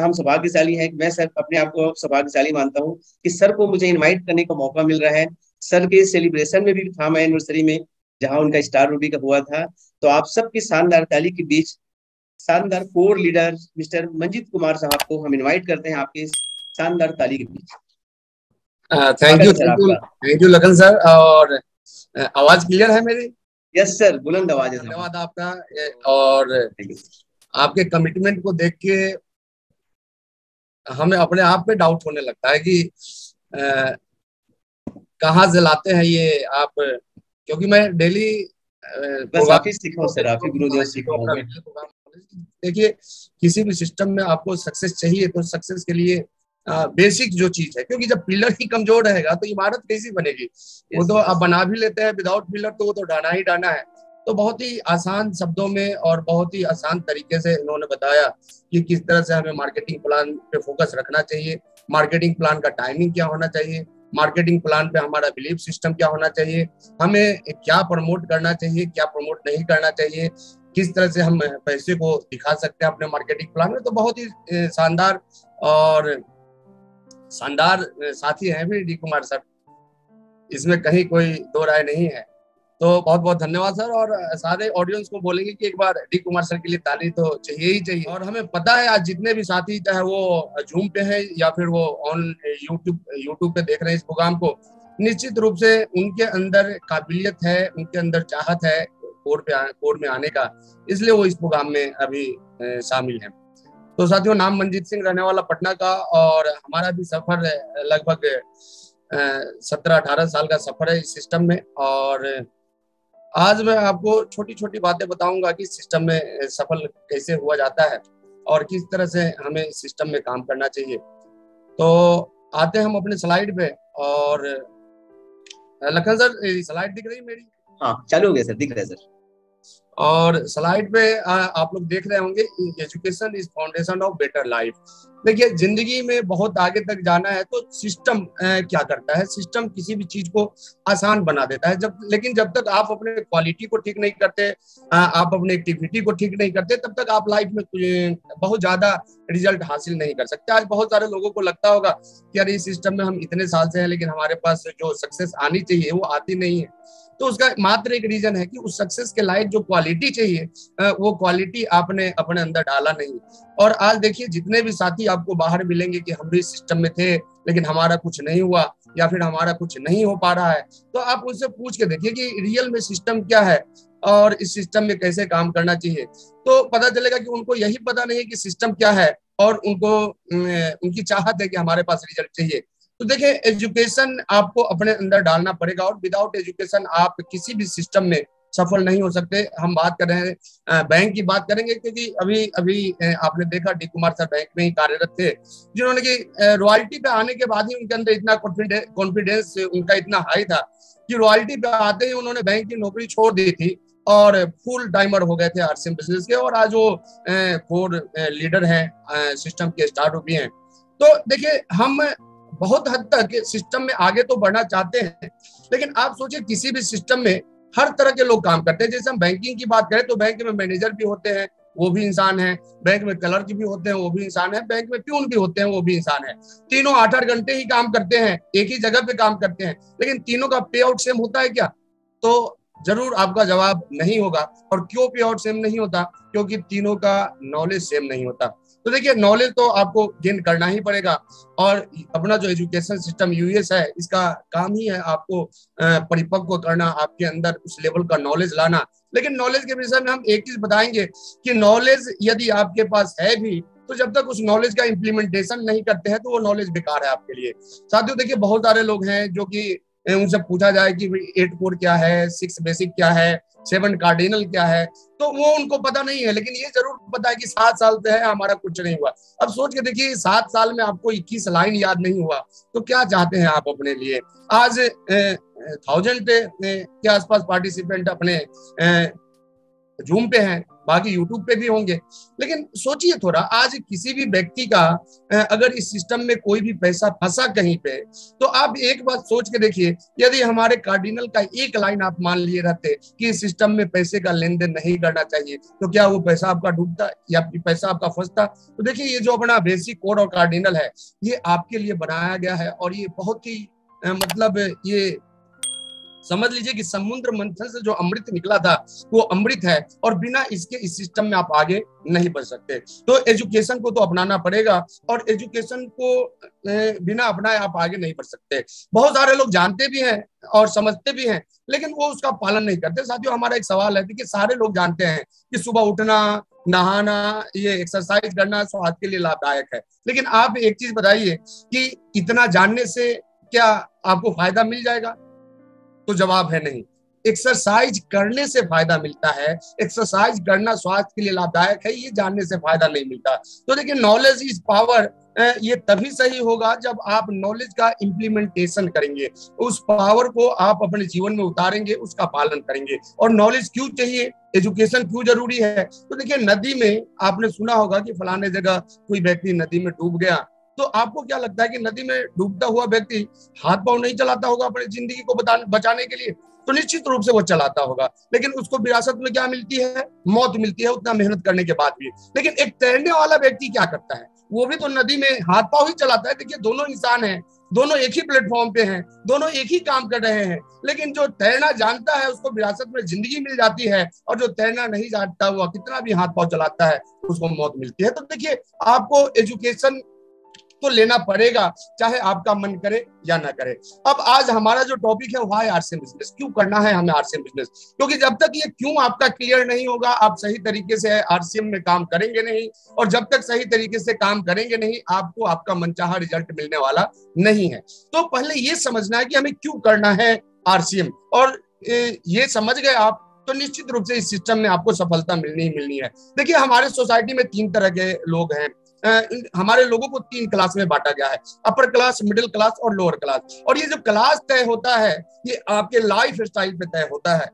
हम सौभाग्यशाली हैं। मैं सर अपने आप को सौभाग्यशाली मानता हूँ कि सर को मुझे इनवाइट करने का मौका मिल रहा है। सर के सेलिब्रेशन में भी था मैं, एनिवर्सरी में, जहाँ उनका स्टार रूबी का हुआ था। तो आप सबकी शानदार ताली के बीच शानदार core leader mister Manjeet Kumar साहब को हम इनवाइट करते हैं आपके इस शानदार ताली के बीच। थैंक स्वागत यू, है सर थैंक यू, आपका। Thank you Lakhan sir. और आवाज क्लियर है मेरी? यस सर, बुलंद आवाज है सर। धन्यवाद आपका। और थैंक यू। आपके कमिटमेंट को देख के हमें अपने आप पे डाउट होने लगता है कि कहाँ से लाते हैं ये आप, क्योंकि मैं डेली बस प्रोग्राम आप ही सीखा हूँ सर, आप ही गुरुदेव सीखा अपना होंगे। Video program. देखिए, किसी भी सिस्टम में आपको सक्सेस चाहिए तो सक्सेस के लिए बेसिक जो चीज है, क्योंकि जब पिलर ही कमजोर रहेगा तो इमारत कैसी बनेगी? वो तो आप बना भी लेते हैं विदाउट पिलर, तो वो तो डाना ही डाना है। तो बहुत ही आसान शब्दों में और बहुत ही आसान तरीके से इन्होंने बताया कि किस तरह से हमें मार्केटिंग प्लान पे फोकस रखना चाहिए, मार्केटिंग प्लान का टाइमिंग क्या होना चाहिए, मार्केटिंग प्लान पे हमारा बिलीफ सिस्टम क्या होना चाहिए, हमें क्या प्रमोट करना चाहिए, क्या प्रमोट नहीं करना चाहिए, किस तरह से हम पैसे को दिखा सकते हैं अपने मार्केटिंग प्लान में। तो बहुत ही शानदार और शानदार साथी हैं भी डी कुमार सर, इसमें कहीं कोई दो राय नहीं है। तो बहुत बहुत धन्यवाद सर। और सारे ऑडियंस को बोलेंगे कि एक बार डी कुमार सर के लिए ताली तो चाहिए ही चाहिए। और हमें पता है आज जितने भी साथी, चाहे वो जूम पे हैं या फिर वो ऑन यूट्यूब पे देख रहे हैं इस प्रोग्राम को, निश्चित रूप से उनके अंदर काबिलियत है, उनके अंदर चाहत है कोर में आने का, इसलिए वो इस प्रोग्राम में अभी शामिल है। तो साथियों, नाम मंजीत सिंह, रहने वाला पटना का, और हमारा भी सफर लगभग 17-18 साल का सफर है इस सिस्टम में। और आज मैं आपको छोटी छोटी बातें बताऊंगा कि सिस्टम में सफल कैसे हुआ जाता है और किस तरह से हमें सिस्टम में काम करना चाहिए। तो आते हैं हम अपने स्लाइड पे। और लखन सर, स्लाइड दिख रही है मेरी? हाँ, चालू हो गया सर, दिख रहा है सर। और स्लाइड पे आप लोग देख रहे होंगे, education is foundation of better life. देखिए, जिंदगी में बहुत आगे तक जाना है तो सिस्टम क्या करता है? सिस्टम किसी भी चीज को आसान बना देता है, लेकिन जब तक आप अपने क्वालिटी को ठीक नहीं करते, आप अपने एक्टिविटी को ठीक नहीं करते, तब तक आप लाइफ में बहुत ज्यादा रिजल्ट हासिल नहीं कर सकते। आज बहुत सारे लोगों को लगता होगा कि यार इस सिस्टम में हम इतने साल से हैं, लेकिन हमारे पास जो सक्सेस आनी चाहिए वो आती नहीं है। तो उसका मात्र एक रीजन है कि उस सक्सेस के लायक जो क्वालिटी चाहिए, वो क्वालिटी आपने अपने अंदर डाला नहीं। और आज देखिए, जितने भी साथी आपको बाहर मिलेंगे कि हम भी सिस्टम में थे लेकिन हमारा कुछ नहीं हुआ या फिर हमारा कुछ नहीं हो पा रहा है, तो आप उनसे पूछ के देखिए कि रियल में सिस्टम क्या है और इस सिस्टम में कैसे काम करना चाहिए। तो पता चलेगा कि उनको यही पता नहीं है कि सिस्टम क्या है, और उनको उनकी चाहत है कि हमारे पास रिजल्ट चाहिए। तो देखिए, एजुकेशन आपको अपने अंदर डालना पड़ेगा, और विदाउट एजुकेशन आप किसी भी सिस्टम में सफल नहीं हो सकते। हम बात कर रहे हैं बैंक की बात करेंगे, क्योंकि अभी अभी आपने देखा डी कुमार सर बैंक में ही कार्यरत थे, जिन्होंने कि रॉयल्टी पे आने के बाद ही उनके अंदर इतना कॉन्फिडेंस उनका इतना हाई था कि रॉयल्टी पे आते ही उन्होंने बैंक की नौकरी छोड़ दी थी और फुल टाइमर हो गए थे आरसीएम बिजनेस के, और आज वो कोर लीडर हैं, सिस्टम के स्टार्ट भी हैं। तो देखिए, हम बहुत हद तक सिस्टम में आगे तो बढ़ना चाहते हैं, लेकिन आप सोचिए किसी भी सिस्टम में हर तरह के लोग काम करते हैं। जैसे हम बैंकिंग की बात करें तो बैंक में मैनेजर भी होते हैं, वो भी इंसान है। बैंक में क्लर्क भी होते हैं, वो भी इंसान है। बैंक में प्यून भी होते हैं, वो भी इंसान है। तीनों 8-8 घंटे ही काम करते हैं, एक ही जगह पे काम करते हैं, लेकिन तीनों का पे आउट सेम होता है क्या? तो जरूर आपका जवाब नहीं होगा। और क्यों पे आउट सेम नहीं होता? क्योंकि तीनों का नॉलेज सेम नहीं होता। तो देखिए, नॉलेज तो आपको गेन करना ही पड़ेगा, और अपना जो एजुकेशन सिस्टम यूएस है, इसका काम ही है आपको परिपक्व करना, आपके अंदर उस लेवल का नॉलेज लाना। लेकिन नॉलेज के विषय में हम एक चीज बताएंगे कि नॉलेज यदि आपके पास है भी, तो जब तक उस नॉलेज का इम्प्लीमेंटेशन नहीं करते हैं तो वो नॉलेज बेकार है आपके लिए। साथियों, देखिए, बहुत सारे लोग हैं जो कि उनसे पूछा जाए कि 8 कोर क्या है, 6 बेसिक क्या है, 7 कार्डिनल क्या है, तो वो उनको पता नहीं है। लेकिन ये जरूर पता है कि 7 साल से है हमारा कुछ नहीं हुआ। अब सोच के देखिए, 7 साल में आपको 21 लाइन याद नहीं हुआ, तो क्या चाहते हैं आप अपने लिए? आज 1000 के आसपास पार्टिसिपेंट अपने जूम पे हैं, बाकी यूट्यूब पे भी होंगे। लेकिन सोचिए थोड़ा, आज किसी भी व्यक्ति का अगर इस सिस्टम में कोई भी पैसा फंसा कहीं पे, तो आप एक बात सोच के देखिए, यदि हमारे कार्डिनल का एक लाइन आप मान लिए रहते कि इस सिस्टम में पैसे का लेन देन नहीं करना चाहिए, तो क्या वो पैसा आपका डूबता या पैसा आपका फंसता? तो देखिए, ये जो अपना बेसिक कोड और कार्डिनल है, ये आपके लिए बनाया गया है, और ये बहुत ही मतलब ये समझ लीजिए कि समुद्र मंथन से जो अमृत निकला था वो अमृत है, और बिना इसके इस सिस्टम में आप आगे नहीं बढ़ सकते। तो एजुकेशन को तो अपनाना पड़ेगा, और एजुकेशन को बिना अपनाए आप आगे नहीं बढ़ सकते। बहुत सारे लोग जानते भी हैं और समझते भी हैं, लेकिन वो उसका पालन नहीं करते। साथियों, हमारा एक सवाल है कि सारे लोग जानते हैं कि सुबह उठना, नहाना, ये एक्सरसाइज करना स्वास्थ्य के लिए लाभदायक है, लेकिन आप एक चीज बताइए कि इतना जानने से क्या आपको फायदा मिल जाएगा? तो जवाब है नहीं। एक्सरसाइज करने से फायदा मिलता है, एक्सरसाइज करना स्वास्थ्य के लिए लाभदायक है, ये जानने से फायदा नहीं मिलता। तो देखिए, नॉलेज इज पावर, ये तभी सही होगा जब आप नॉलेज का इम्प्लीमेंटेशन करेंगे, उस पावर को आप अपने जीवन में उतारेंगे, उसका पालन करेंगे। और नॉलेज क्यों चाहिए, एजुकेशन क्यों जरूरी है? तो देखिए, नदी में आपने सुना होगा कि फलाने जगह कोई व्यक्ति नदी में डूब गया, तो आपको क्या लगता है कि नदी में डूबता हुआ व्यक्ति हाथ पांव नहीं चलाता होगा अपनी जिंदगी को बचाने के लिए? तो निश्चित रूप से वो चलाता होगा, लेकिन उसको विरासत में क्या मिलती है? मौत मिलती है, उतना मेहनत करने के बाद भी। लेकिन एक तैरने वाला व्यक्ति क्या करता है? वो भी तो नदी में हाथ पांव ही चलाता है। देखिए, दोनों इंसान हैं, दोनों एक ही प्लेटफॉर्म पे हैं, दोनों एक ही काम कर रहे हैं, लेकिन जो तैरना जानता है उसको विरासत में जिंदगी मिल जाती है, और जो तैरना नहीं जानता हुआ कितना भी हाथ पांव चलाता है उसको मौत मिलती है। तो देखिए, आपको एजुकेशन तो लेना पड़ेगा, चाहे आपका मन करे या ना करे। अब आज हमारा जो टॉपिक है, व्हाई आरसीएम बिजनेस, क्यों करना है हमें आरसीएम बिजनेस? क्योंकि जब तक ये क्यों आपका क्लियर नहीं होगा, आप सही तरीके से आरसीएम में काम करेंगे नहीं, और जब तक सही तरीके से काम करेंगे नहीं, आपको आपका मनचाहा रिजल्ट मिलने वाला नहीं है। तो पहले ये समझना है कि हमें क्यों करना है आरसीएम, और ये समझ गए आप तो निश्चित रूप से इस सिस्टम में आपको सफलता मिलनी ही मिलनी है। देखिए, हमारे सोसाइटी में 3 तरह के लोग हैं। हमारे लोगों को 3 क्लास में बांटा गया है, अपर क्लास, मिडिल क्लास और लोअर क्लास। और ये जो क्लास तय होता है, ये आपके लाइफ स्टाइल पे तय होता है।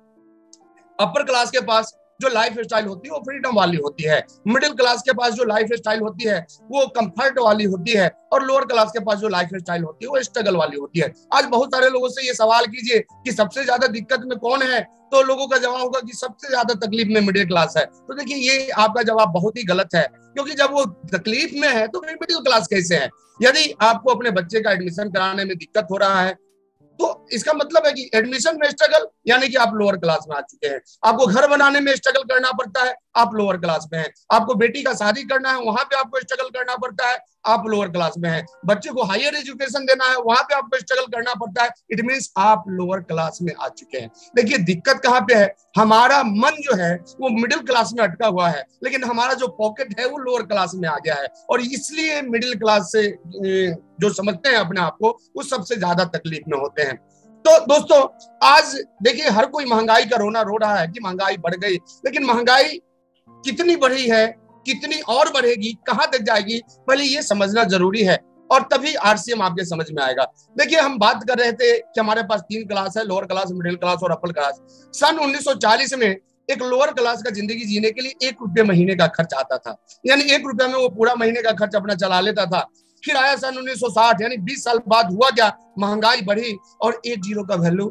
अपर क्लास के पास जो लाइफ स्टाइल होती है वो फ्रीडम वाली होती है, मिडिल क्लास के पास जो लाइफ स्टाइल होती है वो कंफर्ट वाली होती है, और लोअर क्लास के पास जो लाइफ स्टाइल होती है वो स्ट्रगल वाली होती है। आज बहुत सारे लोगों से ये सवाल कीजिए कि सबसे ज्यादा दिक्कत में कौन है, तो लोगों का जवाब होगा कि सबसे ज्यादा तकलीफ में मिडिल क्लास है। तो देखिए, ये आपका जवाब बहुत ही गलत है, क्योंकि जब वो तकलीफ में है तो फिर मिडिल क्लास कैसे है? यदि आपको अपने बच्चे का एडमिशन कराने में दिक्कत हो रहा है, तो इसका मतलब है कि एडमिशन में स्ट्रगल, यानी कि आप लोअर क्लास में आ चुके हैं। आपको घर बनाने में स्ट्रगल करना पड़ता है, आप लोअर क्लास में हैं। आपको बेटी का शादी करना है, वहां पे आपको स्ट्रगल करना पड़ता है, आप लोअर क्लास में हैं। बच्चे को हायर एजुकेशन देना है, वहां पे आपको स्ट्रगल करना पड़ता है, इट मींस आप लोअर क्लास में आ चुके हैं। देखिए, दिक्कत कहाँ पे है? हमारा मन जो है वो मिडिल क्लास में अटका हुआ है, लेकिन हमारा जो पॉकेट है वो लोअर क्लास में आ गया है, और इसलिए मिडिल क्लास से जो समझते हैं अपने आप को, वो सबसे ज्यादा तकलीफ में होते हैं। तो दोस्तों, आज देखिए, हर कोई महंगाई का रोना रो रहा है कि महंगाई बढ़ गई, लेकिन महंगाई कितनी बढ़ी है, कितनी और बढ़ेगी, कहां तक जाएगी, पहले ये समझना जरूरी है, और तभी आरसीएम आपके समझ में आएगा। देखिए, हम बात कर रहे थे कि हमारे पास 3 क्लास है, लोअर क्लास, मिडिल क्लास और अपर क्लास। सन 1940 में एक लोअर क्लास का जिंदगी जीने के लिए 1 रुपये महीने का खर्च आता था, यानी 1 रुपया में वो पूरा महीने का खर्च अपना चला लेता था। फिर आया सन 1960, यानी 20 साल बाद हुआ क्या? महंगाई बढ़ी और 1 जीरो का वैल्यू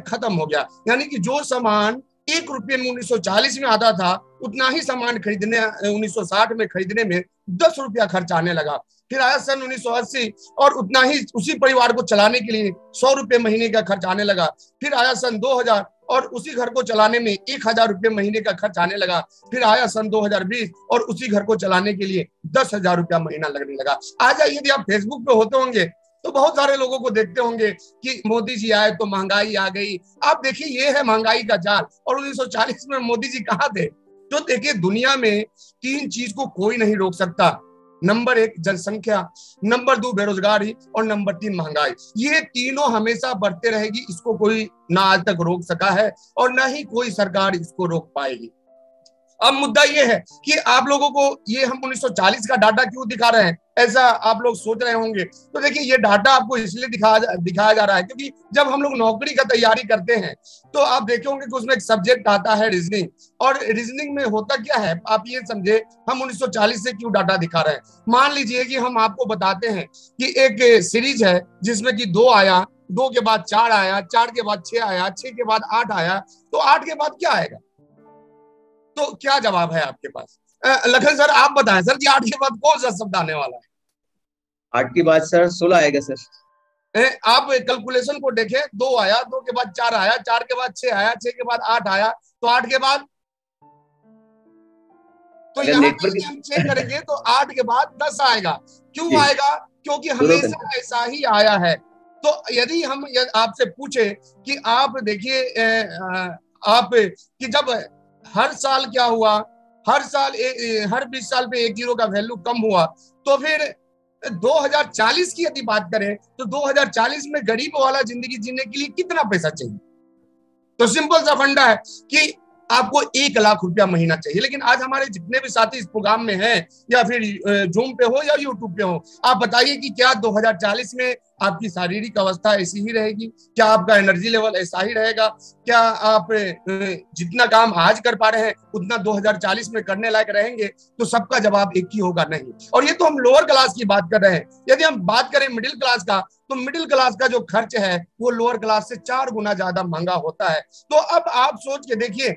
खत्म हो गया, यानी कि जो सामान 1 रुपये में 1940 में आता था, उतना ही सामान खरीदने 1960 में खरीदने में 10 रुपया खर्च आने लगा। फिर आया सन 1980 और उतना ही उसी परिवार को चलाने के लिए 100 रुपये महीने का खर्च आने लगा। फिर आया सन 2000 और उसी घर को चलाने में 1000 रुपये महीने का खर्च आने लगा। फिर आया सन 2020 और उसी घर को चलाने के लिए 10,000 रुपया महीना लगने लगा। आज यदि आप फेसबुक पे होते होंगे तो बहुत सारे लोगों को देखते होंगे कि मोदी जी आए तो महंगाई आ गई। आप देखिए, ये है महंगाई का जाल। और 1940 में मोदी जी कहाँ थे? तो देखिए, दुनिया में 3 चीज को कोई नहीं रोक सकता। नंबर 1 जनसंख्या, नंबर 2 बेरोजगारी और नंबर 3 महंगाई। ये तीनों हमेशा बढ़ते रहेगी, इसको कोई ना आज तक रोक सका है और ना ही कोई सरकार इसको रोक पाएगी। अब मुद्दा ये है कि आप लोगों को ये हम 1940 का डाटा क्यों दिखा रहे हैं? ऐसा आप लोग सोच रहे होंगे। तो देखिए ये डाटा आपको इसलिए दिखाया जा रहा है क्योंकि जब हम लोग नौकरी का तैयारी करते हैं तो आप देखे होंगे कि उसमें एक सब्जेक्ट आता है रीजनिंग, और रीजनिंग में होता क्या है आप ये समझे, हम 1940 से क्यों डाटा दिखा रहे हैं। मान लीजिए कि हम आपको बताते हैं कि एक सीरीज है जिसमें कि 2 आया, 2 के बाद 4 आया, 4 के बाद 6 आया, 6 के बाद 8 आया, तो 8 के बाद क्या आएगा? तो क्या जवाब है आपके पास? लखन सर आप बताएं सर कि 8 के बाद कौन सा शब्द आने वाला है? 8 के बाद सर 16 आएगा सर। आप कैलकुलेशन को देखें, 2 आया, 2 के बाद 4 आया, 4 के बाद 6 आया, 6 के बाद 8 आया, तो 8 के बाद, तो यहाँ पे हम चेक करेंगे तो 8 के बाद 10 आएगा। क्यों आएगा? क्योंकि हमेशा ऐसा ही आया है। तो यदि हम आपसे पूछे कि आप देखिए आप कि जब हर साल क्या हुआ, हर साल हर 20 साल पे 1 जीरो का वैल्यू कम हुआ, तो फिर 2040 की यदि बात करें तो 2040 में गरीब वाला जिंदगी जीने के लिए कितना पैसा चाहिए? तो सिंपल सा फंडा है कि आपको 1 लाख रुपया महीना चाहिए। लेकिन आज हमारे जितने भी साथी इस प्रोग्राम में हैं या फिर जूम पे हो या यूट्यूब पे हो, आप बताइए कि क्या 2040 में आपकी शारीरिक अवस्था ऐसी ही रहेगी? क्या आपका एनर्जी लेवल ऐसा ही रहेगा? क्या आप जितना काम आज कर पा रहे हैं उतना 2040 में करने लायक रहेंगे? तो सबका जवाब एक ही होगा, नहीं। और ये तो हम लोअर क्लास की बात कर रहे हैं। यदि हम बात करें मिडिल क्लास का, तो मिडिल क्लास का जो खर्च है वो लोअर क्लास से 4 गुना ज्यादा महंगा होता है। तो अब आप सोच के देखिए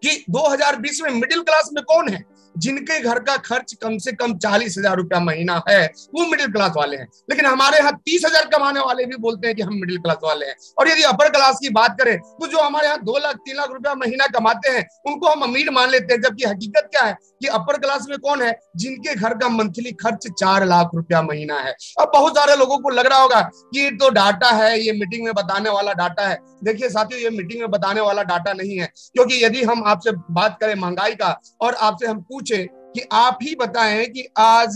कि 2020 में मिडिल क्लास में कौन है जिनके घर का खर्च कम से कम 40,000 रुपया महीना है, वो मिडिल क्लास वाले हैं। लेकिन हमारे यहाँ 30,000 कमाने वाले भी बोलते हैं कि हम मिडिल क्लास वाले हैं। और यदि अपर क्लास की बात करें तो जो हमारे यहाँ 2 लाख 3 लाख रुपया महीना कमाते हैं उनको हम अमीर मान लेते हैं, जबकि हकीकत क्या है कि अपर क्लास में कौन है जिनके घर का मंथली खर्च 4 लाख रुपया महीना है। अब बहुत सारे लोगों को लग रहा होगा कि ये तो डाटा है, ये मीटिंग में बताने वाला डाटा है। देखिए साथियों, ये मीटिंग में बताने वाला डाटा नहीं है, क्योंकि यदि हम आपसे बात करें महंगाई का और आपसे हम पूछे कि आप ही बताएं कि आज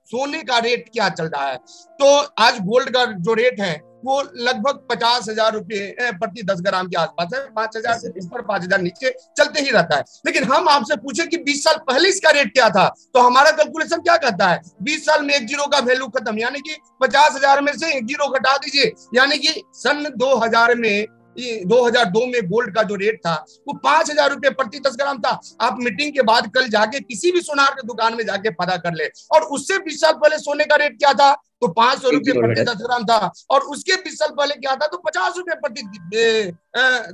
सोने का रेट क्या चल रहा है, तो आज गोल्ड का जो रेट है वो लगभग 50,000 रुपये प्रति 10 ग्राम के आसपास है। 5,000 से ऊपर 5,000 नीचे चलते ही रहता है। लेकिन हम आपसे पूछे कि 20 साल पहले इसका रेट क्या था, तो हमारा कैलकुलेशन क्या कहता है? 20 साल में 1 जीरो का वैल्यू खत्म, यानी कि 50,000 में से 1 जीरो घटा दीजिए, यानी कि सन 2000 में 2002 में गोल्ड का जो रेट था वो 5,000 रुपये प्रति 10 ग्राम था। आप मीटिंग के बाद कल जाके किसी भी सोनार की दुकान में जाके पता कर ले। और उससे 20 साल पहले सोने का रेट क्या था? तो 500 रुपये प्रति 10 ग्राम था। और उसके 20 साल पहले क्या था? तो 50 रुपये प्रति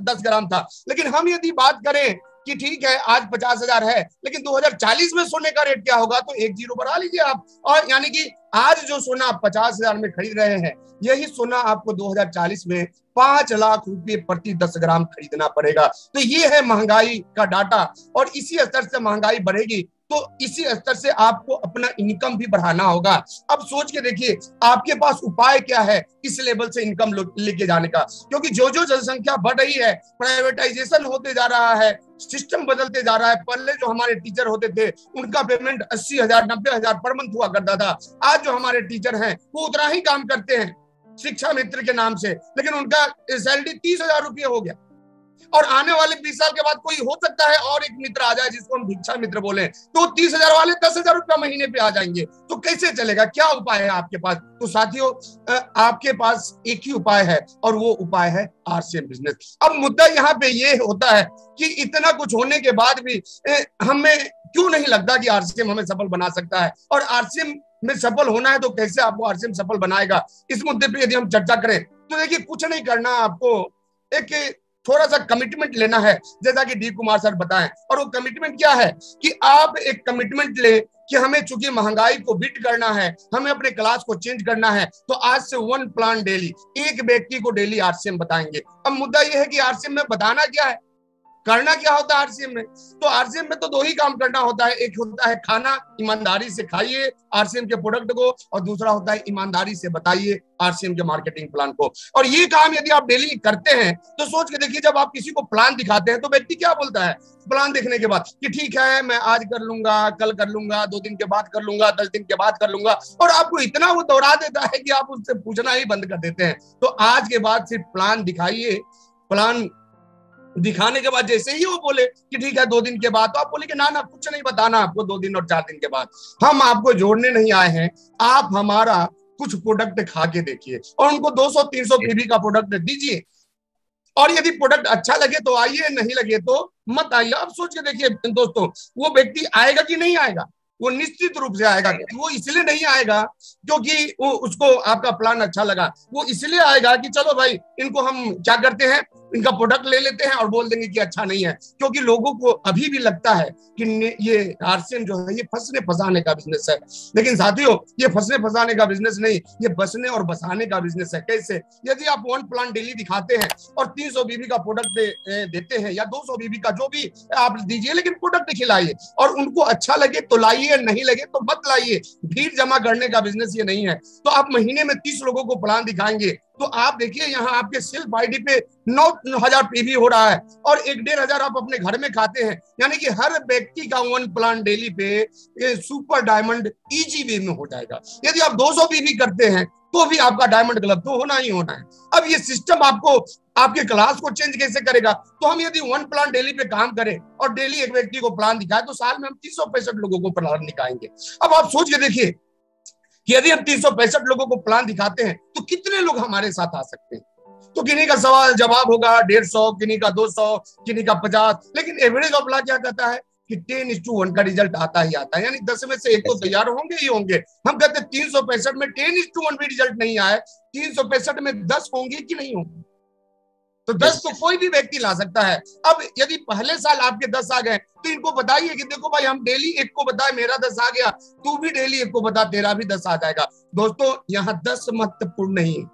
10 ग्राम था। लेकिन हम यदि बात करें कि ठीक है आज 50,000 है, लेकिन 2040 में सोने का रेट क्या होगा, तो 1 जीरो बढ़ा लीजिए आप, और यानी कि आज जो सोना आप 50,000 में खरीद रहे हैं, यही सोना आपको 2040 में 5 लाख रुपए प्रति 10 ग्राम खरीदना पड़ेगा। तो ये है महंगाई का डाटा। और इसी स्तर से महंगाई बढ़ेगी तो इसी स्तर से आपको अपना इनकम भी बढ़ाना होगा। अब सोच के देखिए आपके पास उपाय क्या है इस लेवल से इनकम लेके जाने का, क्योंकि जो जो जनसंख्या बढ़ रही है, प्राइवेटाइजेशन होते जा रहा है, सिस्टम बदलते जा रहा है। पहले जो हमारे टीचर होते थे उनका पेमेंट 80,000 90,000 पर मंथ हुआ करता था। आज जो हमारे टीचर हैं वो उतना ही काम करते हैं शिक्षा मित्र के नाम से, लेकिन उनका सैलरी 30,000 रुपये हो गया। और आने वाले 20 साल के बाद कोई हो सकता है और एक मित्र आ जाए जिसको हम भिक्षा मित्र बोले, तो 30,000 वाले 10,000 रुपया महीने पे आ जाएंगे। तो कैसे चलेगा? क्या उपाय है आपके पास? तो साथियों आपके पास एक ही उपाय है और वो उपाय है आरसीएम बिजनेस। अब मुद्दा यहाँ पे ये होता है कि इतना कुछ होने के बाद भी हमें क्यों नहीं लगता कि आरसीएम हमें सफल बना सकता है, और आरसीएम में सफल होना है तो कैसे आपको आरसीएम सफल बनाएगा, इस मुद्दे पे यदि हम चर्चा करें तो देखिए कुछ नहीं करना, आपको एक थोड़ा सा कमिटमेंट लेना है, जैसा कि डी कुमार सर बताएं। और वो कमिटमेंट क्या है कि आप एक कमिटमेंट ले कि हमें चूंकि महंगाई को बीट करना है, हमें अपने क्लास को चेंज करना है, तो आज से 1 प्लान डेली, एक व्यक्ति को डेली आरसीएम बताएंगे। अब मुद्दा यह है कि आरसीएम में बताना क्या है, करना क्या होता है आरसीएम में? तो आरसीएम में तो 2 ही काम करना होता है। एक होता है खाना, ईमानदारी से खाइए आरसीएम के प्रोडक्ट को, और दूसरा होता है ईमानदारी से बताइए आरसीएम के मार्केटिंग प्लान को। और ये काम यदि आप डेली करते हैं तो सोच के देखिए, जब आप किसी को प्लान दिखाते हैं तो व्यक्ति क्या बोलता है प्लान देखने के बाद कि ठीक है मैं आज कर लूंगा, कल कर लूंगा, 2 दिन के बाद कर लूंगा, 10 दिन के बाद कर लूंगा, और आपको इतना वो दोहरा देता है कि आप उससे पूछना ही बंद कर देते हैं। तो आज के बाद सिर्फ प्लान दिखाइए, प्लान दिखाने के बाद जैसे ही वो बोले कि ठीक है 2 दिन के बाद, तो आप बोले कि ना ना कुछ नहीं बताना आपको 2 दिन और 4 दिन के बाद, हम आपको जोड़ने नहीं आए हैं, आप हमारा कुछ प्रोडक्ट खा के देखिए और उनको 200-300 पीवी का प्रोडक्ट दीजिए, और यदि प्रोडक्ट अच्छा लगे तो आइए, नहीं लगे तो मत आइए। अब सोच के देखिए दोस्तों, वो व्यक्ति आएगा कि नहीं आएगा? वो निश्चित रूप से आएगा। वो इसलिए नहीं आएगा क्योंकि वो उसको आपका प्लान अच्छा लगा, वो इसलिए आएगा कि चलो भाई इनको हम क्या करते हैं, इनका प्रोडक्ट ले लेते हैं और बोल देंगे कि अच्छा नहीं है। क्योंकि लोगों को अभी भी लगता है कि ये आरसीएम जो है ये फंसने फंसाने का बिजनेस है, लेकिन साथियों ये फंसने फंसाने का बिजनेस नहीं, ये बसने और बसाने का बिजनेस है। कैसे? यदि आप 1 प्लांट डेली दिखाते हैं और 300 बीबी का प्रोडक्ट देते हैं या 200 बीबी का, जो भी आप दीजिए, लेकिन प्रोडक्ट खिलाइए और उनको अच्छा लगे तो लाइए, नहीं लगे तो मत लाइए। भीड़ जमा करने का बिजनेस ये नहीं है। तो आप महीने में 30 लोगों को प्लान दिखाएंगे तो आप देखिए यहाँ आपके सेल्फ आईडी पे 9,000 पीवी हो रहा है और 1-1,500 आप अपने घर में खाते हैं। यानी कि हर व्यक्ति का 1 प्लान डेली पे सुपर डायमंड इजी वे में हो जाएगा। यदि आप 200 पीवी करते हैं तो भी आपका डायमंड क्लब तो होना ही होना है। अब ये सिस्टम आपको आपके क्लास को चेंज कैसे करेगा? तो हम यदि 1 प्लान डेली पे काम करें और डेली एक व्यक्ति को प्लान दिखाए तो साल में हम 365 लोगों को प्लान दिखाएंगे। अब आप सोच के देखिए कि यदि हम 365 लोगों को प्लान दिखाते हैं तो कितने लोग हमारे साथ आ सकते हैं? तो किन्हीं का सवाल जवाब होगा 150, किन्हीं का 200, किन्हीं का 50, लेकिन एवरेज ऑफ लॉ क्या कहता है कि 10:1 का रिजल्ट आता ही आता है। यानी 10 में से 1 तो तैयार होंगे ही होंगे। हम कहते हैं 365 में 10:1 भी रिजल्ट नहीं आए, 365 में 10 होंगे कि नहीं होंगे? तो 10 तो कोई भी व्यक्ति ला सकता है। अब यदि पहले साल आपके 10 आ गए तो इनको बताइए कि देखो भाई हम डेली 1 को बताए मेरा 10 आ गया, तू भी डेली 1 को बता तेरा भी 10 आ जाएगा। दोस्तों यहाँ 10 महत्वपूर्ण नहीं है,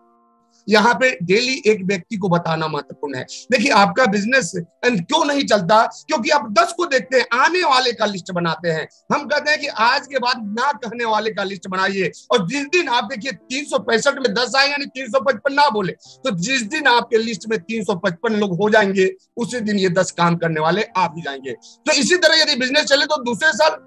यहाँ पे डेली एक व्यक्ति को बताना महत्वपूर्ण है। देखिए आपका बिजनेस क्यों नहीं चलता? क्योंकि आप 10 को देखते हैं, आने वाले का लिस्ट बनाते हैं। हम कहते हैं कि आज के बाद ना कहने वाले का लिस्ट बनाइए, और जिस दिन आप देखिए 365 में 10 आए यानी 355 ना बोले, तो जिस दिन आपके लिस्ट में 355 लोग हो जाएंगे उसी दिन ये 10 काम करने वाले आ भी जाएंगे। तो इसी तरह यदि बिजनेस चले तो दूसरे साल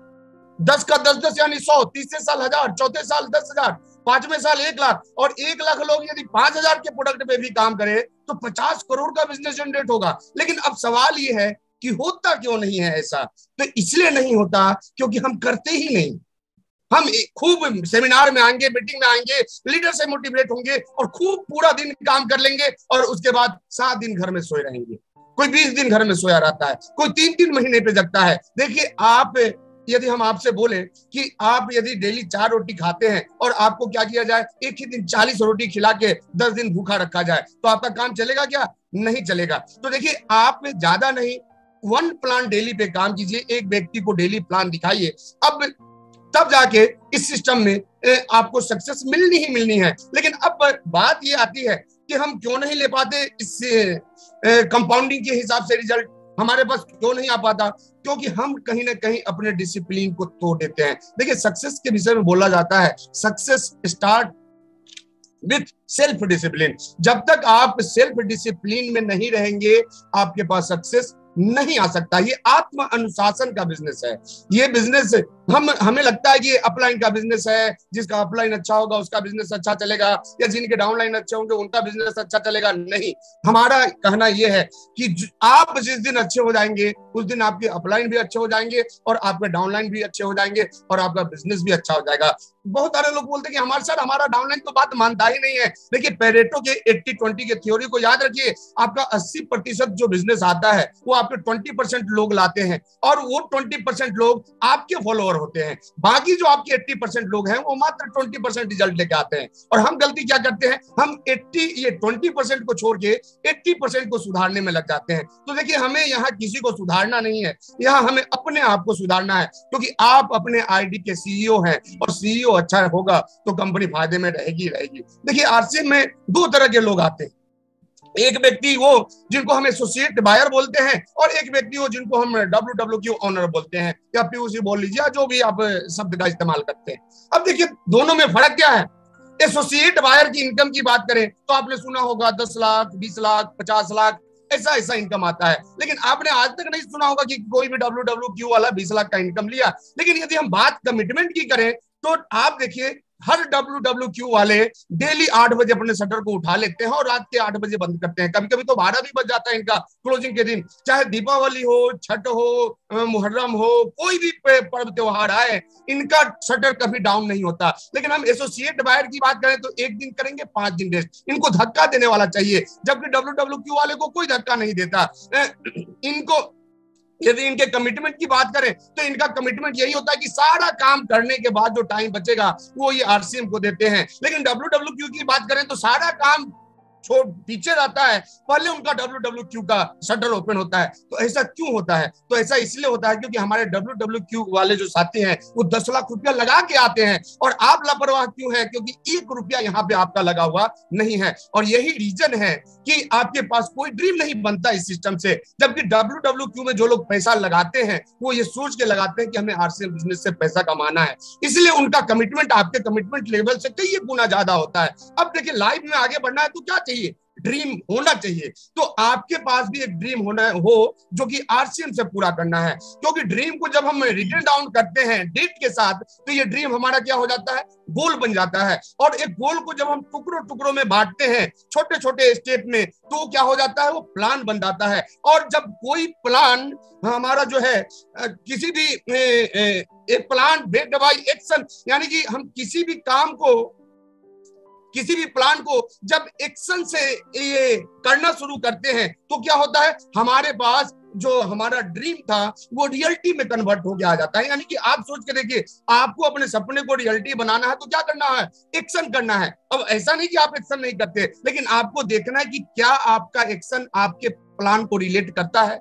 10 का 10 यानी 100, तीसरे साल 1000, चौथे साल 10,000, 5वें साल 1 लाख, और 1 लाख लोग यदि 5,000 के प्रोडक्ट पे भी काम करे तो 50 करोड़ का बिजनेस जनरेट होगा। लेकिन अब सवाल ये है कि होता क्यों नहीं है ऐसा? तो इसलिए नहीं होता क्योंकि हम करते ही नहीं। हम खूब सेमिनार में आएंगे, मीटिंग में आएंगे, लीडर से मोटिवेट होंगे और खूब पूरा दिन काम कर लेंगे और उसके बाद 7 दिन घर में सोए रहेंगे। कोई 20 दिन घर में सोया रहता है, कोई 3-3 महीने पे जगता है। देखिए आप यदि हम आपसे बोले कि आप यदि डेली 4 रोटी खाते हैं और आपको क्या किया जाए, एक ही दिन 40 रोटी खिला के 10 दिन भूखा रखा जाए, तो आपका काम चलेगा क्या? नहीं चलेगा। तो देखिए आप ज्यादा नहीं 1 प्लान डेली पे काम कीजिए, एक व्यक्ति को डेली प्लान दिखाइए। अब तब जाके इस सिस्टम में आपको सक्सेस मिलनी ही मिलनी है। लेकिन अब बात ये आती है कि हम क्यों नहीं ले पाते इस कंपाउंडिंग के हिसाब से रिजल्ट, हमारे पास क्यों नहीं आ पाता? क्योंकि हम कहीं ना कहीं अपने डिसिप्लिन को तोड़ देते हैं। देखिए सक्सेस के विषय में बोला जाता है success start with self discipline. जब तक आप सेल्फ डिसिप्लिन में नहीं रहेंगे आपके पास सक्सेस नहीं आ सकता। ये आत्म अनुशासन का बिजनेस है। ये बिजनेस हमें लगता है कि ये अपलाइन का बिजनेस है, जिसका अपलाइन अच्छा होगा उसका बिजनेस अच्छा चलेगा, या जिनके डाउनलाइन अच्छे होंगे उनका बिजनेस अच्छा चलेगा। नहीं, हमारा कहना यह है कि आप जिस दिन अच्छे हो जाएंगे उस दिन आपके अपलाइन भी अच्छे हो जाएंगे और आपके डाउनलाइन भी अच्छे हो जाएंगे और आपका बिजनेस भी अच्छा हो जाएगा। बहुत सारे लोग बोलते हैं कि हमारे साथ हमारा डाउनलाइन तो बात मानता ही नहीं है। देखिए पेरेटो के 80-20 के थ्योरी को याद रखिए। आपका 80% जो बिजनेस आता है वो आपके 20% लोग लाते हैं और वो 20% लोग आपके फॉलोअर होते हैं। बाकी जो आपके 80% लोग हैं वो मात्र 20% रिजल्ट लेके आते हैं। और हम गलती क्या करते हैं, हम 20% को छोड़ के 80% को सुधारने में लग जाते हैं। तो देखिए हमें यहाँ किसी को सुधारना नहीं है, यहाँ हमें अपने आप को सुधारना है, क्योंकि आप अपने आईडी के सीईओ हैं और सीईओ अच्छा होगा तो कंपनी फायदे में रहेगी रहेगी। देखिए आरसीएम में 2 तरह के लोग आते हैं। एक व्यक्ति वो जिनको हम एसोसिएट बायर बोलते हैं और एक व्यक्ति वो जिनको हम WWQ ऑनर बोलते हैं या POC बोल लीजिए, जो भी आप शब्द का इस्तेमाल करते हैं। अब देखिए दोनों में फर्क क्या है। एसोसिएट बायर की इनकम की बात करें तो आपने सुना होगा 10 लाख, 20 लाख, 50 लाख ऐसा इनकम आता है। लेकिन आपने आज तक नहीं सुना होगा कि कोई भी WWQ वाला 20 लाख का इनकम लिया। लेकिन यदि हम बात कमिटमेंट की करें तो आप देखिए हर WWQ वाले डेली 8 बजे अपने शटर को उठा लेते हैं और रात के 8 बजे बंद करते हैं। कभी कभी तो 12 भी बज जाता है इनका क्लोजिंग के दिन। चाहे दीपावली हो, छठ हो, मुहर्रम हो, कोई भी पर्व त्योहार आए, इनका शटर कभी डाउन नहीं होता। लेकिन हम एसोसिएट बायर की बात करें तो 1 दिन करेंगे, 5 दिन रेस्ट। इनको धक्का देने वाला चाहिए, जबकि WWQ वाले को कोई धक्का नहीं देता। इनको यदि इनके कमिटमेंट की बात करें तो इनका कमिटमेंट यही होता है कि सारा काम करने के बाद जो टाइम बचेगा वो ये RCM को देते हैं। लेकिन WWQ की बात करें तो सारा काम छोड़ पीछे रहता है, पहले उनका WWQ का शटर ओपन होता है। तो ऐसा क्यों होता है? तो ऐसा इसलिए होता है क्योंकि हमारे WWQ वाले जो साथी हैं वो 10 लाख रुपया लगा के आते हैं, और आप लापरवाह क्यों है? क्योंकि 1 रुपया यहाँ पे आपका लगा हुआ नहीं है। और यही रीजन है कि आपके पास कोई ड्रीम नहीं बनता इस सिस्टम से। जबकि WWQ में जो लोग पैसा लगाते हैं वो ये सोच के लगाते हैं कि हमें RCM बिजनेस से पैसा कमाना है, इसलिए उनका कमिटमेंट आपके कमिटमेंट लेवल से कई गुना ज्यादा होता है। अब देखिए, लाइफ में आगे बढ़ना है तो क्या चाहिए? ड्रीम होना चाहिए। तो आपके पास भी एक ड्रीम होना हो जो कि RCM से पूरा करना है, क्योंकि ड्रीम को जब हम रिटन डाउन करते हैं डेट के साथ तो ये ड्रीम हमारा क्या हो जाता है? गोल बन जाता है। और एक गोल को जब हम टुकड़ों टुकड़ों में बांटते हैं, छोटे छोटे स्टेप में, तो क्या हो जाता है? वो प्लान बन जाता है। और जब कोई प्लान हमारा जो है किसी भी एक प्लान बेस्ड बाय एक्शन, यानी कि हम किसी भी काम को, किसी भी प्लान को जब एक्शन से ये करना शुरू करते हैं तो क्या होता है? हमारे पास जो हमारा ड्रीम था वो रियलिटी में कन्वर्ट हो गया आ जाता है। यानी कि आप सोच के देखिए, आपको अपने सपने को रियलिटी बनाना है तो क्या करना है? एक्शन करना है। अब ऐसा नहीं कि आप एक्शन नहीं करते, लेकिन आपको देखना है कि क्या आपका एक्शन आपके प्लान को रिलेट करता है,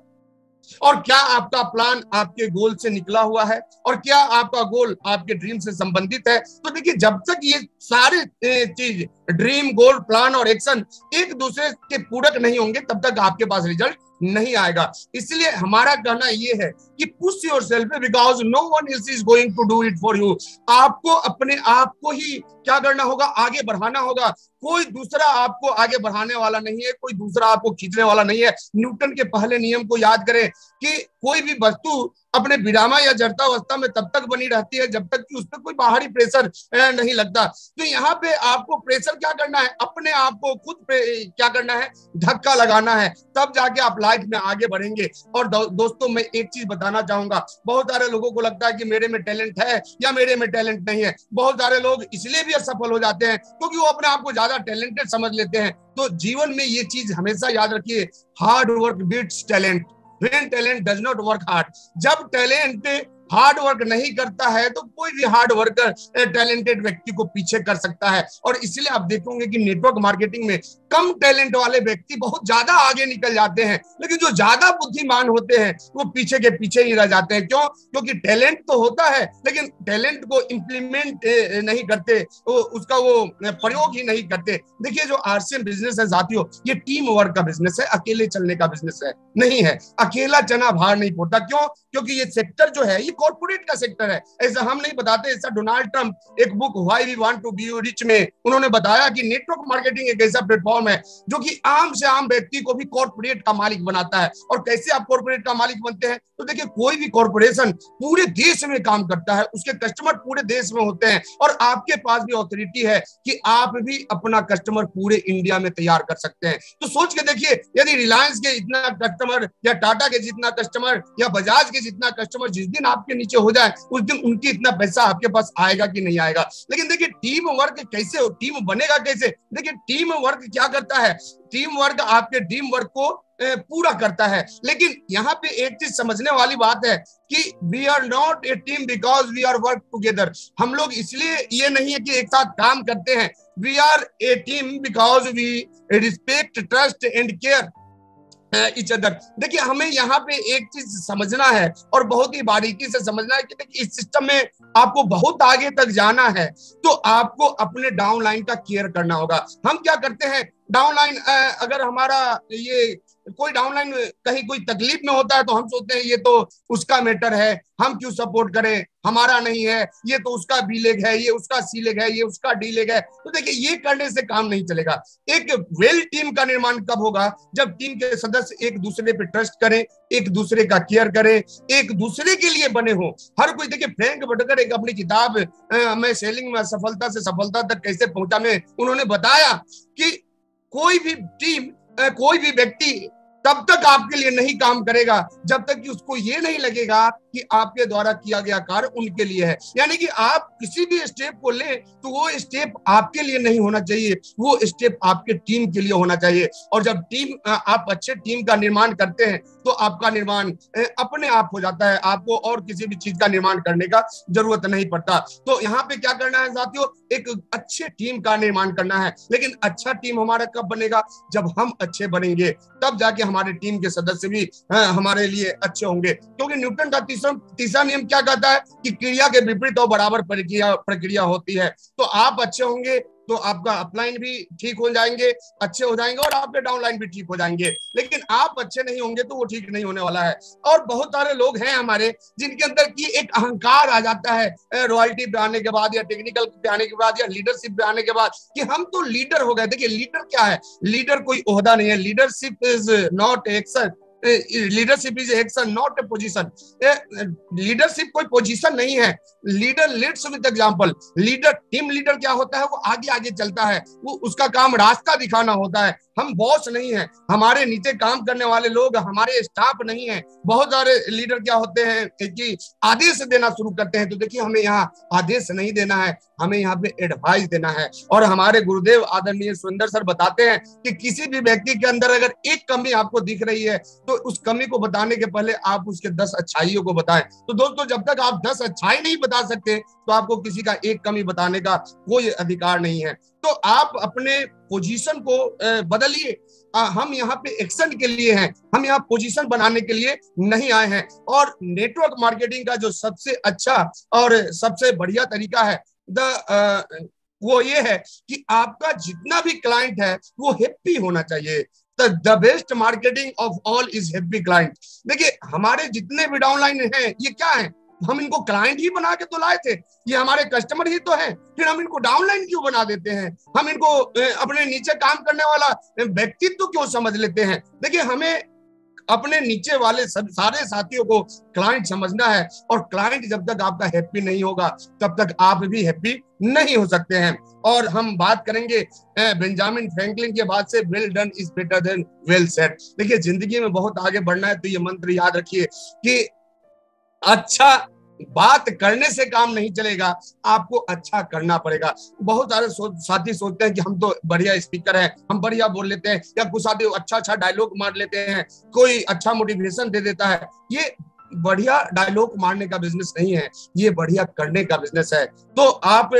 और क्या आपका प्लान आपके गोल से निकला हुआ है, और क्या आपका गोल आपके ड्रीम से संबंधित है। तो देखिए, जब तक ये सारे चीज ड्रीम, गोल, प्लान और एक्शन एक दूसरे के पूरक नहीं होंगे तब तक आपके पास रिजल्ट नहीं आएगा। इसलिए हमारा कहना ये है कि push yourself because no one else is going to do it for you. आपको अपने आप को ही क्या करना होगा? आगे बढ़ाना होगा। कोई दूसरा आपको आगे बढ़ाने वाला नहीं है, कोई दूसरा आपको खींचने वाला नहीं है। न्यूटन के पहले नियम को याद करें कि कोई भी वस्तु अपने विरामा या जड़ता अवस्था में तब तक बनी रहती है जब तक कि उस पर कोई बाहरी प्रेशर नहीं लगता। तो यहाँ पे आपको प्रेशर क्या करना है? अपने आप को खुद क्या करना है? धक्का लगाना है, तब जाके आप लाइफ में आगे बढ़ेंगे। और दोस्तों, मैं एक चीज बताना चाहूंगा, बहुत सारे लोगों को लगता है कि मेरे में टैलेंट है या मेरे में टैलेंट नहीं है। बहुत सारे लोग इसलिए भी असफल हो जाते हैं क्योंकि वो अपने आप को ज्यादा टैलेंटेड समझ लेते हैं। तो जीवन में ये चीज हमेशा याद रखिए, hard work beats talent, when talent does not work hard. जब टैलेंट हार्ड वर्क नहीं करता है तो कोई भी हार्ड वर्कर टैलेंटेड व्यक्ति को पीछे कर सकता है। और इसलिए आप देखोगे कि नेटवर्क मार्केटिंग में कम टैलेंट वाले व्यक्ति बहुत ज्यादा आगे निकल जाते हैं, लेकिन जो ज्यादा बुद्धिमान होते हैं वो पीछे के पीछे ही रह जाते हैं। क्यों? क्योंकि टैलेंट तो होता है लेकिन टैलेंट को इम्प्लीमेंट नहीं करते, उसका वो प्रयोग ही नहीं करते। देखिए, जो RCM बिजनेस है साथियों, ये टीम वर्क का बिजनेस है, अकेले चलने का बिजनेस है नहीं है। अकेला चना भार नहीं फोड़ता। क्यों? क्योंकि ये सेक्टर जो है ये कॉर्पोरेट का सेक्टर है। ऐसा हम नहीं बताते। ऐसा डोनाल्ड ट्रंप एक book why we want to be rich में उन्होंने बताया कि नेटवर्क मार्केटिंग एक ऐसा प्लेटफॉर्म है जो कि आम से आम व्यक्ति को भी कॉर्पोरेट का मालिक बनाता है। और कैसे आप कॉर्पोरेट का मालिक बनते हैं? तो देखिए, कोई भी कॉर्पोरेशन पूरे देश में काम करता है, उसके कस्टमर पूरे देश में होते हैं, और आपके पास भी ऑथोरिटी है कि आप भी अपना कस्टमर पूरे इंडिया में तैयार कर सकते हैं। तो सोच के देखिए, यदि रिलायंस के इतना कस्टमर या टाटा के जितना कस्टमर या बजाज के जितना कस्टमर जिस दिन आपके नीचे हो जाए उस दिन उनकी इतना पैसा आपके पास आएगा कि नहीं आएगा। लेकिन देखिए, टीम वर्क कैसे हो, टीम बनेगा कैसे? देखिए, टीम वर्क क्या करता है? टीम वर्क आपके टीम वर्क को पूरा करता है। लेकिन यहाँ पे एक चीज समझने वाली बात है कि we are not a team because we are work together. हम लोग इसलिए ये नहीं है कि एक साथ काम करते हैं, we are a team because we respect, trust and care each other. देखिए, हमें यहाँ पे एक चीज समझना है और बहुत ही बारीकी से समझना है कि देखिए, इस सिस्टम में आपको बहुत आगे तक जाना है तो आपको अपने डाउनलाइन का केयर करना होगा। हम क्या करते हैं? डाउनलाइन, अगर हमारा ये कोई डाउनलाइन कहीं कोई तकलीफ में होता है तो हम सोचते हैं ये तो उसका मैटर है, हम क्यों सपोर्ट करें, हमारा नहीं है, ये तो उसका बी लेग है, ये उसका सी लेग है, ये उसका डी लेग है। तो देखिए ये करने से काम नहीं चलेगा। एक वेल टीम का निर्माण कब होगा? जब टीम के सदस्य एक दूसरे पे ट्रस्ट करें, एक दूसरे का केयर करें, एक दूसरे के लिए बने हो। हर कोई देखिए, फ्रैंक बटकर एक अपनी किताब मैं सेलिंग में सफलता से सफलता तक कैसे पहुंचा में उन्होंने बताया कि कोई भी टीम, कोई भी व्यक्ति तब तक आपके लिए नहीं काम करेगा जब तक कि उसको ये नहीं लगेगा कि आपके द्वारा किया गया कार्य उनके लिए है। यानी कि आप किसी भी स्टेप को ले तो वो स्टेप आपके लिए नहीं होना चाहिए, वो स्टेप आपके टीम के लिए होना चाहिए। और जब आप अच्छे टीम का निर्माण करते हैं तो आपका निर्माण अपने आप हो जाता है, आपको और किसी भी चीज का निर्माण करने का जरूरत नहीं पड़ता। तो यहाँ पे क्या करना है साथियों, एक अच्छे टीम का निर्माण करना है। लेकिन अच्छा टीम हमारा कब बनेगा? जब हम अच्छे बनेंगे, तब जाके हमारे टीम के सदस्य भी हमारे लिए अच्छे होंगे। क्योंकि न्यूटन का तीसरा नियम क्या कहता है कि क्रिया के विपरीत और बराबर प्रक्रिया होती है। तो आप अच्छे होंगे तो आपका अपलाइन भी ठीक हो जाएंगे, अच्छे हो जाएंगे, और आपके डाउनलाइन भी ठीक हो जाएंगे। लेकिन आप अच्छे नहीं होंगे तो वो ठीक नहीं होने वाला है। और बहुत सारे लोग हैं हमारे जिनके अंदर की एक अहंकार आ जाता है रॉयल्टी पे आने के बाद, या टेक्निकल पे आने के बाद, या लीडरशिप पे आने के बाद, कि हम तो लीडर हो गए। देखिए लीडर क्या है? लीडर कोई ओहदा नहीं है। Leadership is not action, leadership is action not a position. Leadership कोई पोजीशन नहीं है। Leader leads with example. Leader, team leader क्या होता है? वो आगे आगे चलता है, वो उसका काम रास्ता दिखाना होता है। हम बॉस नहीं है, हमारे नीचे काम करने वाले लोग हमारे स्टाफ नहीं है। बहुत सारे लीडर क्या होते हैं कि आदेश देना शुरू करते हैं। तो देखिए हमें यहाँ आदेश नहीं देना है, हमें यहाँ पे एडवाइस देना है। और हमारे गुरुदेव आदरणीय सुरेंद्र सर बताते हैं कि किसी भी व्यक्ति के अंदर अगर एक कमी आपको दिख रही है तो उस कमी को बताने के पहले आप उसके 10 अच्छाइयों को बताएं। तो दोस्तों, जब तक आप 10 अच्छाई नहीं बता सकते तो आपको किसी का एक कमी बताने का कोई अधिकार नहीं है। तो आप अपने पोजीशन को बदलिए। हम यहाँ पे एक्शन के लिए हैं, हम यहाँ पोजीशन बनाने के लिए नहीं आए हैं। और नेटवर्क मार्केटिंग का जो सबसे अच्छा और सबसे बढ़िया तरीका है वो ये है कि आपका जितना भी क्लाइंट है वो हैप्पी होना चाहिए। The best marketing of all is happy client. देखिए हमारे जितने भी डाउनलाइन हैं ये क्या है? हम इनको क्लाइंट ही बना के तो लाए थे, ये हमारे कस्टमर ही तो हैं। फिर हम इनको डाउनलाइन क्यों बना देते हैं? हम इनको अपने नीचे काम करने वाला व्यक्तित्व क्यों समझ लेते हैं? देखिए हमें अपने नीचे वाले सारे साथियों को क्लाइंट समझना है। और क्लाइंट जब तक आपका हैप्पी नहीं होगा तब तक आप भी हैप्पी नहीं हो सकते हैं। और हम बात करेंगे बेंजामिन फ्रैंकलिन के बाद से, well done is better than well said. देखिए जिंदगी में बहुत आगे बढ़ना है तो ये मंत्र याद रखिए कि अच्छा बात करने से काम नहीं चलेगा, आपको अच्छा करना पड़ेगा। बहुत सारे साथी सोचते हैं कि हम तो बढ़िया स्पीकर हैं, हम बढ़िया बोल लेते हैं, या कुछ साथी अच्छा डायलॉग मार लेते हैं, कोई अच्छा मोटिवेशन दे देता है। ये बढ़िया डायलॉग मारने का बिजनेस नहीं है, ये बढ़िया करने का बिजनेस है। तो आप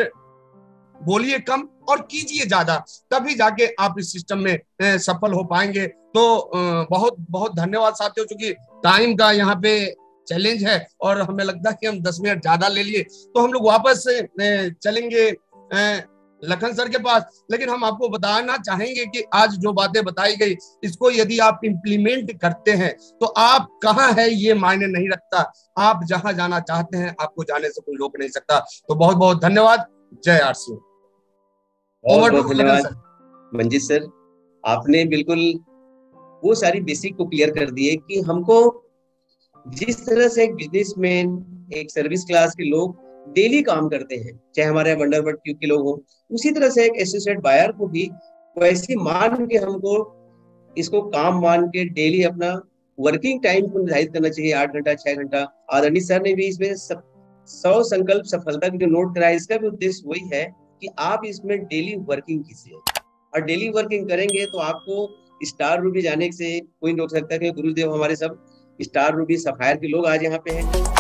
बोलिए कम और कीजिए ज्यादा, तभी जाके आप इस सिस्टम में सफल हो पाएंगे। तो बहुत बहुत धन्यवाद साथियों, क्योंकि टाइम का यहाँ पे चैलेंज है और हमें लगता है कि हम 10 मिनट ज्यादा ले लिए तो हम लोग वापस चलेंगे लखन सर के पास। लेकिन हम आपको बताना चाहेंगे कि आज जो बातें बताई गई, इसको यदि आप इम्प्लीमेंट करते हैं तो आप कहाँ है ये मायने नहीं रखता, आप जहां जाना चाहते हैं आपको जाने से कोई रोक नहीं सकता। तो बहुत बहुत धन्यवाद। जय आरसी। बहुत बहुत धन्यवाद मंजीत सर, आपने बिल्कुल वो सारी बेसिक को क्लियर कर दिए कि हमको जिस तरह से एक बिजनेसमैन, एक सर्विस क्लास के लोग डेली काम करते हैं, चाहे हमारे वंडरबर्ड क्यूब के लोग हो, उसी तरह से एक एसोसिएट बायर को भी वैसे मान के हमको इसको काम मान के डेली अपना वर्किंग टाइम को निर्धारित करना चाहिए, 8 घंटा 6 घंटा। आदरणीय सर ने भी इसमें 100 संकल्प सफलता की जो नोट कराया, इसका भी उद्देश्य वही है कि आप इसमें डेली वर्किंग कीजिए। और डेली वर्किंग करेंगे तो आपको स्टार रूबी जाने से कोई नहीं रोक सकता, कि गुरुदेव हमारे सब स्टार रूबी सफायर के लोग आज यहाँ पे हैं।